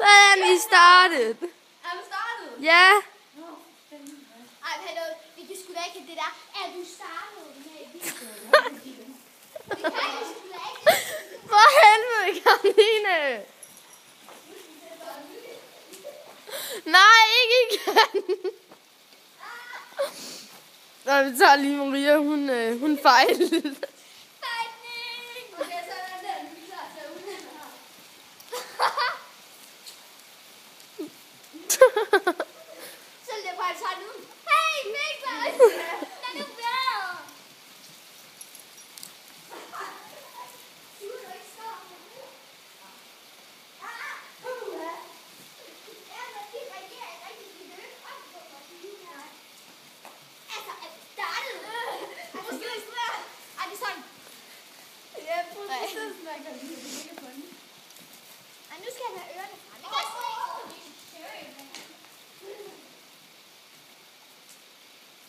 Sådan, vi startet. Er du startet? Ja. Ej, hallo, vi kan sgu da ikke det der. Er du startet med videoen? Det kan vi sgu da ikke. For helvede, Karoline. Nej, ikke igen. Nå, vi tager lige Maria. Hun fejlede. Okay, så er den. Vi er klar til at udhænde her. Så er det bare at tage den ud. Hey, Niklas! Den er bedre. Du er ikke skarp med det. Ja, men de reagerer ikke rigtig. De vil ikke op på mig. Altså, er det startet? Måske det er svært. Ej, det er sådan. Ja, prøv at se sådan, der kan vi ikke på den. Ej, nu skal jeg have ørerne frem. Det kan sgu ikke.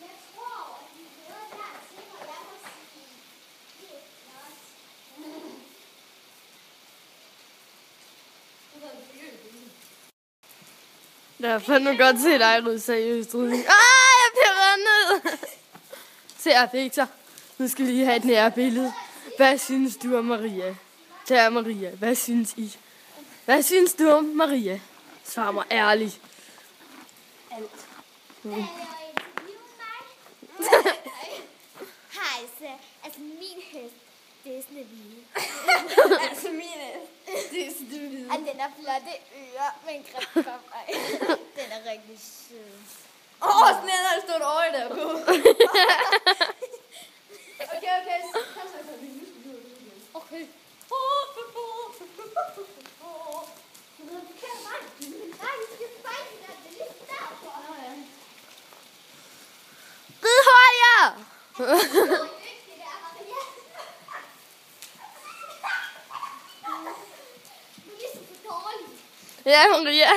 Jeg tror, at vi hører der til, hvor jeg må sige, det er flot. Det er fandme godt se dig, Ryd, seriøst, Ryd. Jeg bliver rendet. Se her, Peter. Nu skal vi lige have et nærbillede. Hvad synes du om Maria? Kære Maria, hvad synes I? Hvad synes du om Maria? Svar mig ærligt. Alt. Hej, så altså min hest, det er sådan en hvide. Altså mine, det er studiet. Og den er flotte ører med en grim kom. Den er rigtig sød. Sådan en har der stået øje der på. Okay, Okay. Rid højere! Ja, Maria.